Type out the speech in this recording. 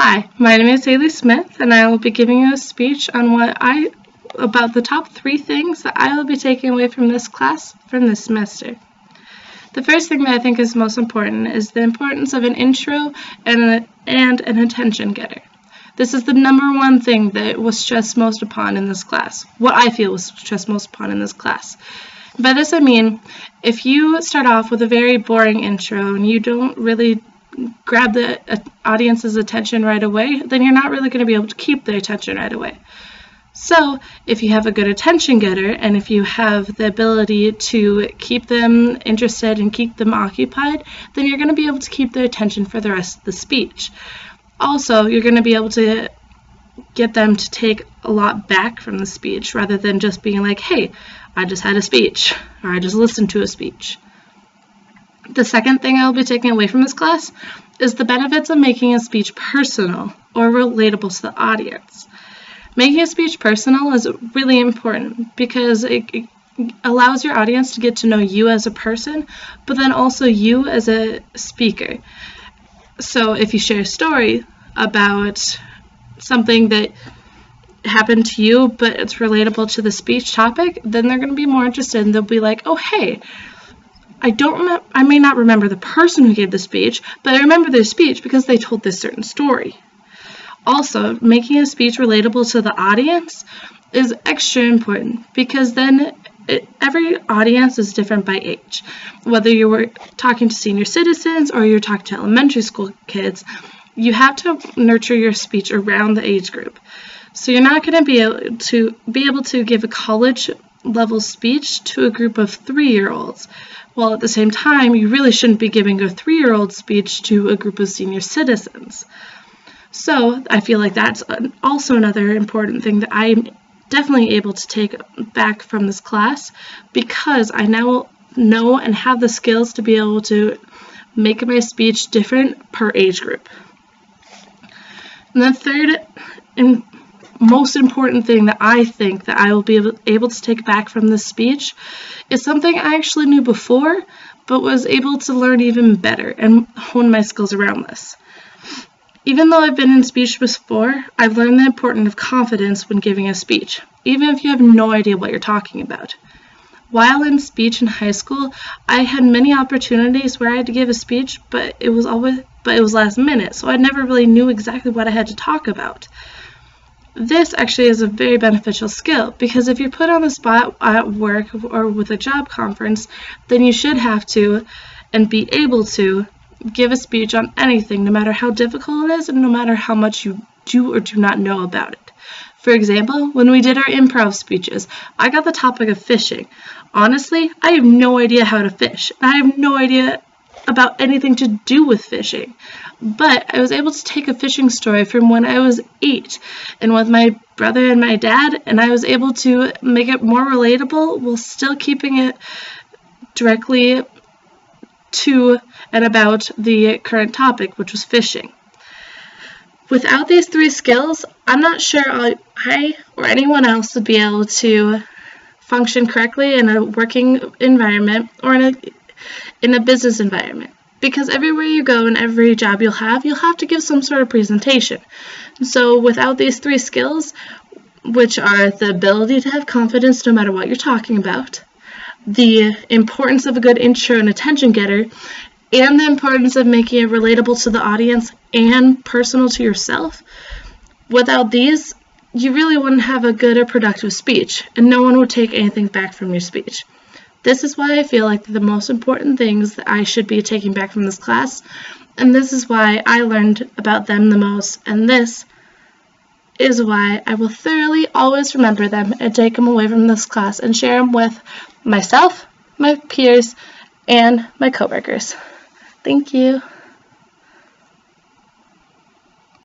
Hi, my name is Haley Smith, and I will be giving you a speech on about the top 3 things that I will be taking away from this class from this semester. The first thing that I think is most important is the importance of an intro and an attention getter. This is the number one thing that was stressed most upon in this class, what I feel was stressed most upon in this class. By this I mean, if you start off with a very boring intro and you don't really grab the audience's attention right away, then you're not really going to be able to keep their attention right away. So if you have a good attention getter and if you have the ability to keep them interested and keep them occupied, then you're going to be able to keep their attention for the rest of the speech. Also, you're going to be able to get them to take a lot back from the speech rather than just being like, hey, I just had a speech, or I just listened to a speech. The second thing I'll be taking away from this class is the benefits of making a speech personal or relatable to the audience. Making a speech personal is really important because it allows your audience to get to know you as a person, but then also you as a speaker. So if you share a story about something that happened to you, but it's relatable to the speech topic, then they're going to be more interested and they'll be like, oh, hey, I may not remember the person who gave the speech, but I remember their speech because they told this certain story. Also, making a speech relatable to the audience is extra important because then every audience is different by age. Whether you were talking to senior citizens or you're talking to elementary school kids, you have to nurture your speech around the age group. So you're not going to be able to give a college level speech to a group of 3-year-olds, while at the same time you really shouldn't be giving a 3-year-old speech to a group of senior citizens. So I feel like that's also another important thing that I'm definitely able to take back from this class, because I now know and have the skills to be able to make my speech different per age group. And the third and most important thing that I think that I will be able to take back from this speech is something I actually knew before, but was able to learn even better and hone my skills around this. Even though I've been in speech before, I've learned the importance of confidence when giving a speech, even if you have no idea what you're talking about. While in speech in high school, I had many opportunities where I had to give a speech, but it was last minute, so I never really knew exactly what I had to talk about. This actually is a very beneficial skill, because if you're put on the spot at work or with a job conference, then you should have to and be able to give a speech on anything, no matter how difficult it is and no matter how much you do or do not know about it. For example, when we did our improv speeches, I got the topic of fishing. Honestly, I have no idea how to fish. I have no idea about anything to do with fishing. But I was able to take a fishing story from when I was 8 and with my brother and my dad, and I was able to make it more relatable while still keeping it directly to and about the current topic, which was fishing. Without these 3 skills, I'm not sure I or anyone else would be able to function correctly in a working environment or in a business environment. Because everywhere you go and every job you'll have to give some sort of presentation. So without these 3 skills, which are the ability to have confidence no matter what you're talking about, the importance of a good intro and attention getter, and the importance of making it relatable to the audience and personal to yourself, without these, you really wouldn't have a good or productive speech, and no one would take anything back from your speech. This is why I feel like the most important things that I should be taking back from this class, and this is why I learned about them the most, and this is why I will thoroughly always remember them and take them away from this class and share them with myself, my peers, and my coworkers. Thank you.